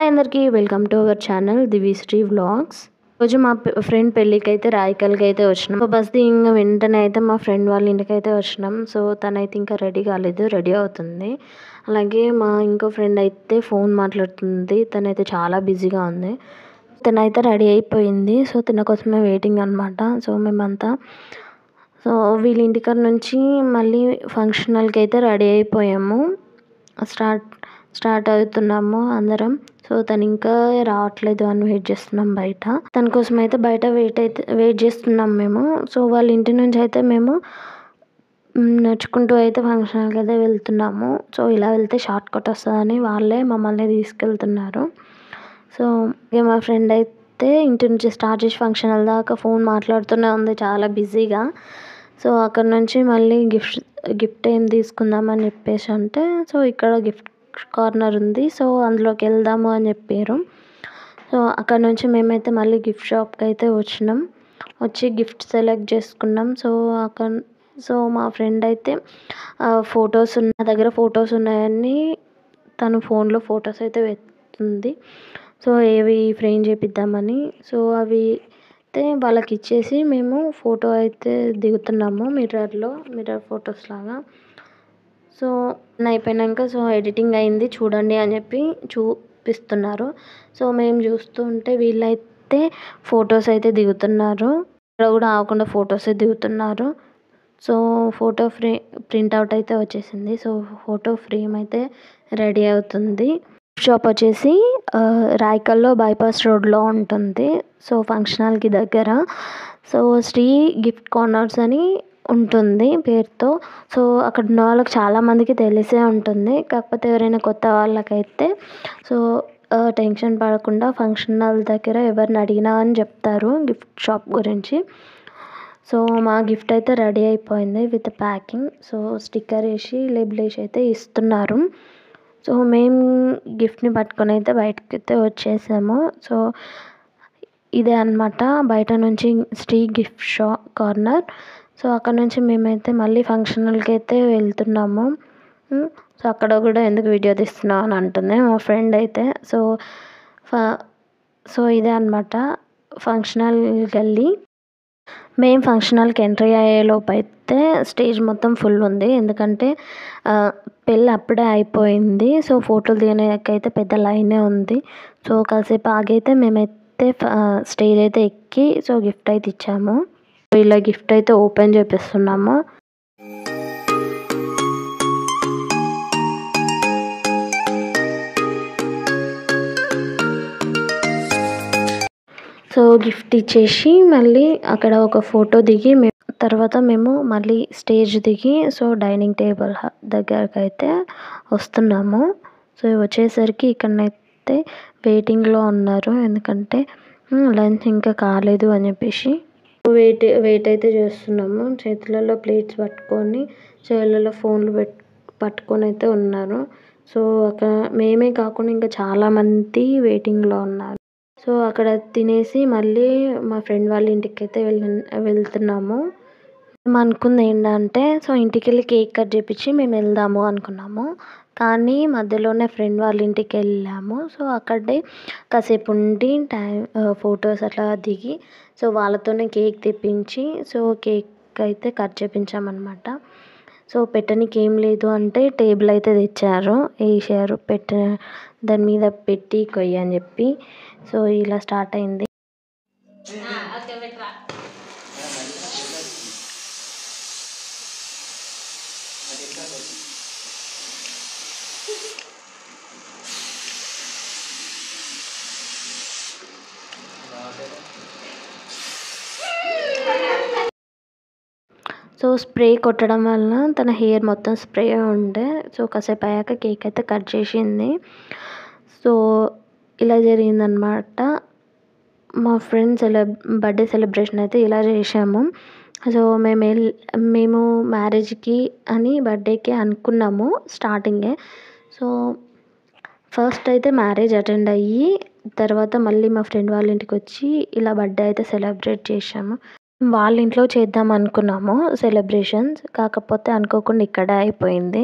అందరికీ welcome to our channel Divishri vlogs. రోజు మా ఫ్రెండ్ పెళ్ళికి అయితే రాయకల్కి అయితే వచ్చినాం. బస్ దిగిన వెంటనే అయితే మా ఫ్రెండ్ వాళ్ళ ఇంటికి అయితే వచ్చినాం. సో తనైతే ఇంకా రెడీ కాలేదు, రెడీ అవుతుంది. అలాగే మా ఇంకో ఫ్రెండ్ అయితే ఫోన్ మాట్లాడుతుంది. తనైతే చాలా బిజీగా ఉంది. తనైతే రెడీ అయిపోయింది. సో తన కోసమే వెయిటింగ్ అనమాట. సో మేమంతా వీళ్ళ ఇంటికాడ నుంచి మళ్ళీ ఫంక్షన్ హాల్కి అయితే రెడీ అయిపోయాము. స్టార్ట్ అవుతున్నాము అందరం. సో తను ఇంకా రావట్లేదు అని వెయిట్ చేస్తున్నాం బయట. తన కోసం అయితే బయట వెయిట్ చేస్తున్నాం మేము. సో వాళ్ళ ఇంటి నుంచి అయితే మేము నడుచుకుంటూ అయితే ఫంక్షన్ హాల్కి అయితే వెళ్తున్నాము. సో ఇలా వెళ్తే షార్ట్ కట్ వస్తుందని వాళ్ళే మమ్మల్ని తీసుకెళ్తున్నారు. సో మా ఫ్రెండ్ అయితే ఇంటి నుంచి స్టార్ట్ చేసి ఫంక్షన్ హాల్ దాకా ఫోన్ మాట్లాడుతూనే ఉంది, చాలా బిజీగా. సో అక్కడ నుంచి మళ్ళీ గిఫ్ట్ ఏం తీసుకుందామని చెప్పేసి అంటే, సో ఇక్కడ గిఫ్ట్ కార్నర్ ఉంది, సో అందులోకి వెళ్దాము అని చెప్పారు. సో అక్కడ నుంచి మేమైతే మళ్ళీ గిఫ్ట్ షాప్కి అయితే వచ్చి గిఫ్ట్ సెలెక్ట్ చేసుకున్నాం. సో మా ఫ్రెండ్ అయితే నా దగ్గర ఫొటోస్ ఉన్నాయని తను ఫోన్లో ఫొటోస్ అయితే వెతుకుతుంది. సో ఏవి ఫ్రేమ్ చేపిద్దామని. సో అవి అయితే వాళ్ళకి ఇచ్చేసి మేము ఫోటో అయితే దిగుతున్నాము మిర్రర్ ఫొటోస్ లాగా. సో అయిపోయాక ఎడిటింగ్ అయింది చూడండి అని చెప్పి చూపిస్తున్నారు. సో మేము చూస్తూ ఉంటే వీళ్ళైతే ఫొటోస్ అయితే దిగుతున్నారు. ఇక్కడ కూడా ఆగకుండా ఫొటోస్ దిగుతున్నారు. సో ఫోటో ప్రింట్అవుట్ అయితే వచ్చేసింది. సో ఫోటో ఫ్రేమ్ అయితే రెడీ అవుతుంది. షాప్ వచ్చేసి రాయకల్లో బైపాస్ రోడ్లో ఉంటుంది. సో ఫంక్షన్ హాల్కి దగ్గర. సో శ్రీ గిఫ్ట్ కార్నర్స్ అని ఉంటుంది పేరుతో. సో అక్కడ ఉన్న వాళ్ళకి చాలామందికి తెలిసే ఉంటుంది. కాకపోతే ఎవరైనా కొత్త వాళ్ళకైతే సో టెన్షన్ పడకుండా ఫంక్షన్ హాల్ దగ్గర ఎవరిని అడిగినా అని చెప్తారు గిఫ్ట్ షాప్ గురించి. సో మా గిఫ్ట్ అయితే రెడీ అయిపోయింది విత్ ప్యాకింగ్. సో స్టిక్కర్ వేసి లేబుల్ వేసి అయితే ఇస్తున్నారు. సో మేము గిఫ్ట్ని పట్టుకొని అయితే బయటకి అయితే వచ్చేసాము. సో ఇదే అనమాట బయట నుంచి శ్రీ గిఫ్ట్ కార్నర్. సో అక్కడ నుంచి మేమైతే మళ్ళీ ఫంక్షన్ హాల్కి అయితే వెళ్తున్నాము. సో అక్కడ కూడా ఎందుకు వీడియో తీస్తున్నావు అని అంటుంది మా ఫ్రెండ్ అయితే. సో ఇదే అనమాట ఫంక్షన్ హాల్కి వెళ్ళి మేము ఫంక్షన్ హాల్కి ఎంట్రీ అయ్యేలోపు అయితే స్టేజ్ మొత్తం ఫుల్ ఉంది. ఎందుకంటే పెళ్ళి అప్పుడే అయిపోయింది. సో ఫోటోలు దిగడానికైతే పెద్ద లైనే ఉంది. సో కాసేపు ఆగైతే మేమైతే స్టేజ్ అయితే ఎక్కి సో గిఫ్ట్ అయితే ఇచ్చాము. ఇలా గిఫ్ట్ అయితే ఓపెన్ చేపిస్తున్నాము. సో గిఫ్ట్ ఇచ్చేసి మళ్ళీ అక్కడ ఒక ఫోటో దిగి తర్వాత మేము మళ్ళీ స్టేజ్ దిగి సో డైనింగ్ టేబుల్ దగ్గరకు అయితే వస్తున్నాము. సో వచ్చేసరికి ఇక్కడనైతే వెయిటింగ్లో ఉన్నారు. ఎందుకంటే లంచ్ ఇంకా కాలేదు అని చెప్పేసి వెయిట్ అయితే చేస్తున్నాము. చేతులలో ప్లేట్స్ పట్టుకొని చేతులలో ఫోన్లు పట్టుకొని అయితే ఉన్నారు. సో అక్కడ మేమే కాకుండా ఇంకా చాలామంది వెయిటింగ్లో ఉన్నారు. సో అక్కడ తినేసి మళ్ళీ మా ఫ్రెండ్ వాళ్ళ ఇంటికి అయితే వెళ్తున్నాము. మేము అనుకుంది ఏంటంటే సో ఇంటికి వెళ్ళి కేక్ కట్ చేయించి మేము వెళ్దాము అనుకున్నాము. కానీ మధ్యలోనే ఫ్రెండ్ వాళ్ళ ఇంటికి వెళ్ళాము. సో అక్కడే కాసేపు ఉండి ఫొటోస్ అట్లా దిగి సో వాళ్ళతోనే కేక్ తెప్పించి సో కేక్ అయితే కట్ చేయించామన్నమాట. సో పెట్టడానికి ఏం లేదు అంటే టేబుల్ అయితే తెచ్చారు, వేసారు, దాని మీద పెట్టి కొయ్యి అని చెప్పి. సో ఇలా స్టార్ట్ అయింది. సో స్ప్రే కొట్టడం వల్ల తన హెయిర్ మొత్తం స్ప్రే ఉండే. సో కాసేపు అయ్యాక కేక్ అయితే కట్ చేసింది. సో ఇలా జరిగిందనమాట మా ఫ్రెండ్స్ బర్త్డే సెలబ్రేషన్ అయితే ఇలా చేసాము. సో మేము మ్యారేజ్కి అని బర్త్డేకి అనుకున్నాము స్టార్టింగే. సో ఫస్ట్ అయితే మ్యారేజ్ అటెండ్ అయ్యి తర్వాత మళ్ళీ మా ఫ్రెండ్ వాళ్ళ ఇంటికి వచ్చి ఇలా బర్త్డే అయితే సెలబ్రేట్ చేసాము. వాళ్ళ ఇంట్లో చేద్దాం అనుకున్నాము సెలబ్రేషన్స్, కాకపోతే అనుకోకుండా ఇక్కడే అయిపోయింది.